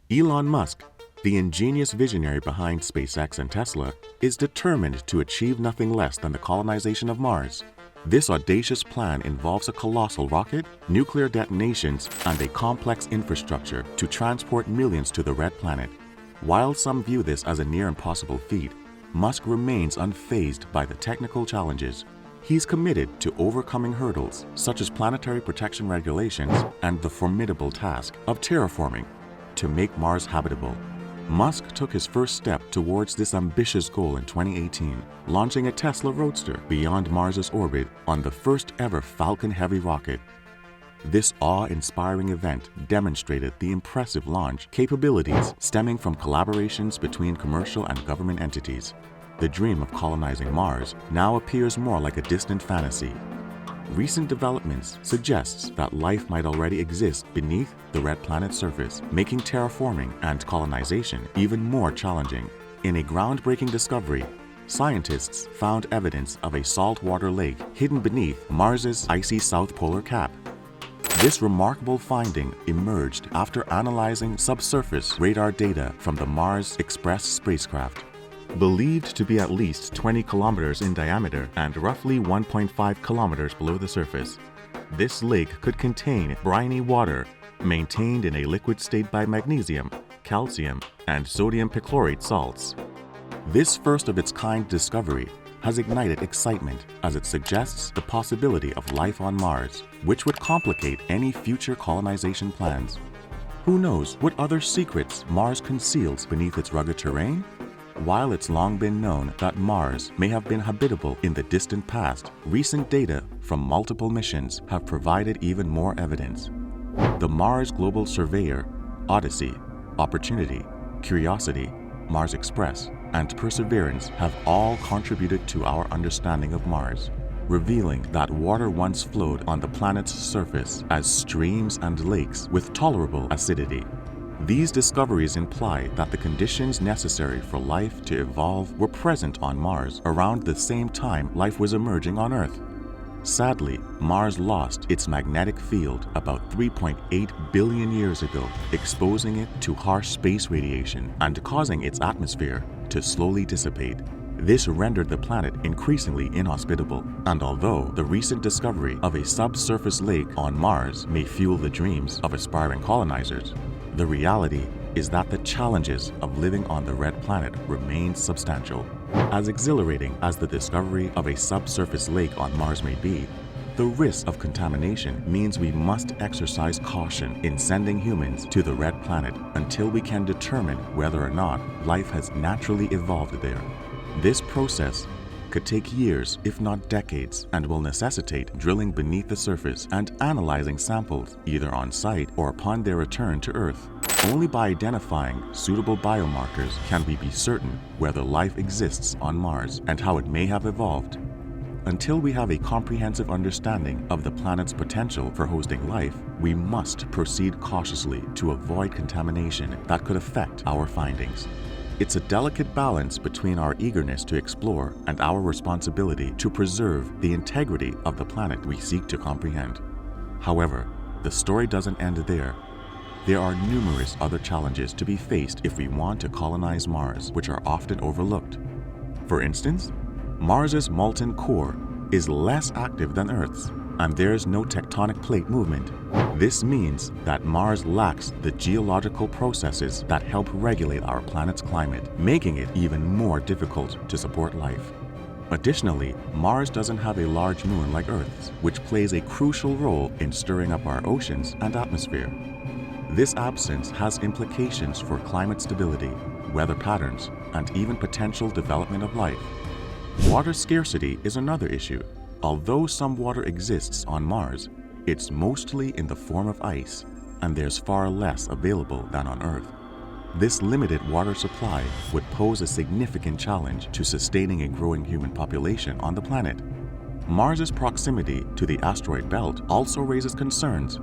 Elon Musk, the ingenious visionary behind SpaceX and Tesla, is determined to achieve nothing less than the colonization of Mars. This audacious plan involves a colossal rocket, nuclear detonations, and a complex infrastructure to transport millions to the Red Planet. While some view this as a near impossible feat, Musk remains unfazed by the technical challenges. He's committed to overcoming hurdles such as planetary protection regulations and the formidable task of terraforming to make Mars habitable. Musk took his first step towards this ambitious goal in 2018, launching a Tesla Roadster beyond Mars's orbit on the first ever Falcon Heavy rocket. This awe-inspiring event demonstrated the impressive launch capabilities stemming from collaborations between commercial and government entities. The dream of colonizing Mars now appears more like a distant fantasy. Recent developments suggests that life might already exist beneath the Red Planet's surface, making terraforming and colonization even more challenging. In a groundbreaking discovery, scientists found evidence of a saltwater lake hidden beneath Mars's icy south polar cap. This remarkable finding emerged after analyzing subsurface radar data from the Mars Express spacecraft. Believed to be at least 20 kilometers in diameter and roughly 1.5 kilometers below the surface, this lake could contain briny water maintained in a liquid state by magnesium, calcium, and sodium perchlorate salts. This first-of-its-kind discovery has ignited excitement as it suggests the possibility of life on Mars, which would complicate any future colonization plans. Who knows what other secrets Mars conceals beneath its rugged terrain? While it's long been known that Mars may have been habitable in the distant past, recent data from multiple missions have provided even more evidence. The Mars Global Surveyor, Odyssey, Opportunity, Curiosity, Mars Express, and Perseverance have all contributed to our understanding of Mars, revealing that water once flowed on the planet's surface as streams and lakes with tolerable acidity. These discoveries imply that the conditions necessary for life to evolve were present on Mars around the same time life was emerging on Earth. Sadly, Mars lost its magnetic field about 3.8 billion years ago, exposing it to harsh space radiation and causing its atmosphere to slowly dissipate. This rendered the planet increasingly inhospitable, and although the recent discovery of a subsurface lake on Mars may fuel the dreams of aspiring colonizers, the reality is that the challenges of living on the Red Planet remain substantial. As exhilarating as the discovery of a subsurface lake on Mars may be, the risk of contamination means we must exercise caution in sending humans to the Red Planet until we can determine whether or not life has naturally evolved there. This process could take years, if not decades, and will necessitate drilling beneath the surface and analyzing samples either on site or upon their return to Earth. Only by identifying suitable biomarkers can we be certain whether life exists on Mars and how it may have evolved. Until we have a comprehensive understanding of the planet's potential for hosting life, we must proceed cautiously to avoid contamination that could affect our findings. It's a delicate balance between our eagerness to explore and our responsibility to preserve the integrity of the planet we seek to comprehend. However, the story doesn't end there. There are numerous other challenges to be faced if we want to colonize Mars, which are often overlooked. For instance, Mars's molten core is less active than Earth's, and there's no tectonic plate movement. This means that Mars lacks the geological processes that help regulate our planet's climate, making it even more difficult to support life. Additionally, Mars doesn't have a large moon like Earth's, which plays a crucial role in stirring up our oceans and atmosphere. This absence has implications for climate stability, weather patterns, and even potential development of life. Water scarcity is another issue. Although some water exists on Mars, it's mostly in the form of ice, and there's far less available than on Earth. This limited water supply would pose a significant challenge to sustaining a growing human population on the planet. Mars's proximity to the asteroid belt also raises concerns.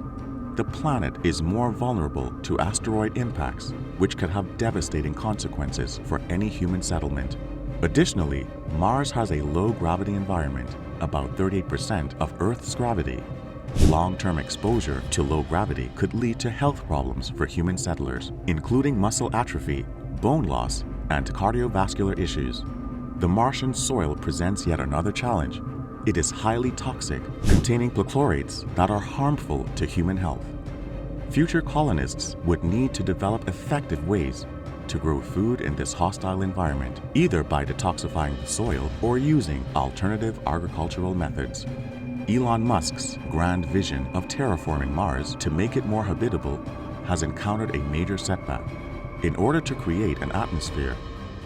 The planet is more vulnerable to asteroid impacts, which could have devastating consequences for any human settlement. Additionally, Mars has a low-gravity environment, about 38% of Earth's gravity. Long-term exposure to low gravity could lead to health problems for human settlers, including muscle atrophy, bone loss, and cardiovascular issues. The Martian soil presents yet another challenge. It is highly toxic, containing perchlorates that are harmful to human health. Future colonists would need to develop effective ways to grow food in this hostile environment, either by detoxifying the soil or using alternative agricultural methods. Elon Musk's grand vision of terraforming Mars to make it more habitable has encountered a major setback. In order to create an atmosphere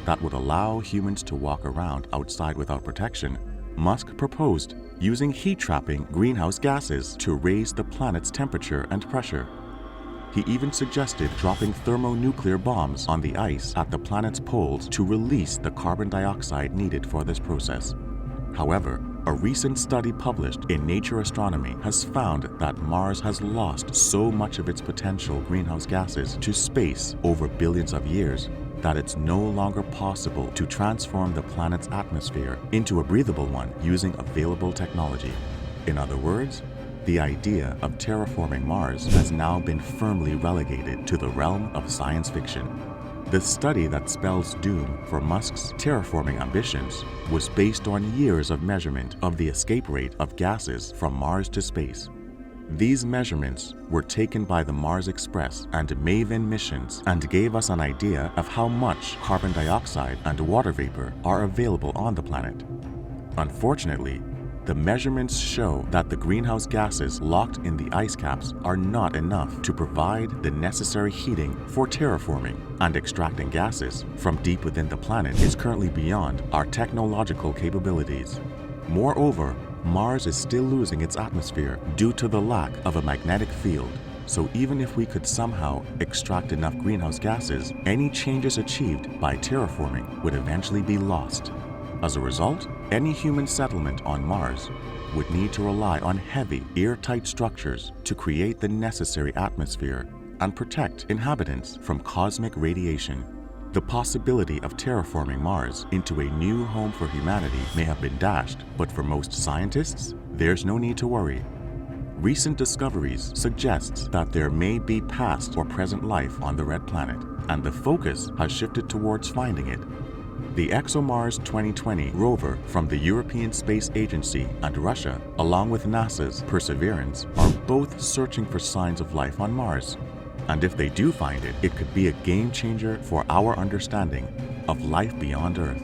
that would allow humans to walk around outside without protection, Musk proposed using heat-trapping greenhouse gases to raise the planet's temperature and pressure. He even suggested dropping thermonuclear bombs on the ice at the planet's poles to release the carbon dioxide needed for this process. However, a recent study published in Nature Astronomy has found that Mars has lost so much of its potential greenhouse gases to space over billions of years that it's no longer possible to transform the planet's atmosphere into a breathable one using available technology. In other words, the idea of terraforming Mars has now been firmly relegated to the realm of science fiction. The study that spells doom for Musk's terraforming ambitions was based on years of measurement of the escape rate of gases from Mars to space. These measurements were taken by the Mars Express and MAVEN missions and gave us an idea of how much carbon dioxide and water vapor are available on the planet. Unfortunately, the measurements show that the greenhouse gases locked in the ice caps are not enough to provide the necessary heating for terraforming, and extracting gases from deep within the planet is currently beyond our technological capabilities. Moreover, Mars is still losing its atmosphere due to the lack of a magnetic field. So even if we could somehow extract enough greenhouse gases, any changes achieved by terraforming would eventually be lost. As a result, any human settlement on Mars would need to rely on heavy, airtight structures to create the necessary atmosphere and protect inhabitants from cosmic radiation. The possibility of terraforming Mars into a new home for humanity may have been dashed, but for most scientists, there's no need to worry. Recent discoveries suggest that there may be past or present life on the red planet, and the focus has shifted towards finding it. The ExoMars 2020 rover from the European Space Agency and Russia, along with NASA's Perseverance, are both searching for signs of life on Mars. And if they do find it, it could be a game changer for our understanding of life beyond Earth.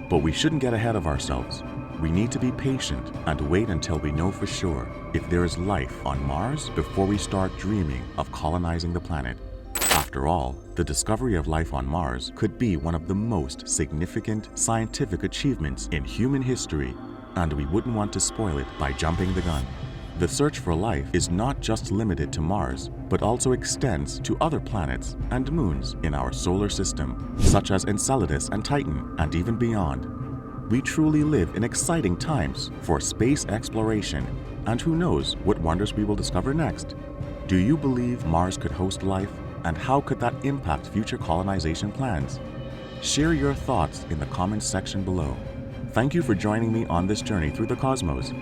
But we shouldn't get ahead of ourselves. We need to be patient and wait until we know for sure if there is life on Mars before we start dreaming of colonizing the planet. After all, the discovery of life on Mars could be one of the most significant scientific achievements in human history, and we wouldn't want to spoil it by jumping the gun. The search for life is not just limited to Mars, but also extends to other planets and moons in our solar system, such as Enceladus and Titan, and even beyond. We truly live in exciting times for space exploration, and who knows what wonders we will discover next. Do you believe Mars could host life? And how could that impact future colonization plans? Share your thoughts in the comments section below. Thank you for joining me on this journey through the cosmos.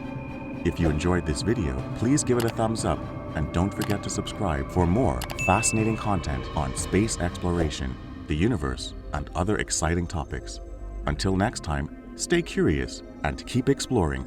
If you enjoyed this video, please give it a thumbs up and don't forget to subscribe for more fascinating content on space exploration, the universe, and other exciting topics. Until next time, stay curious and keep exploring.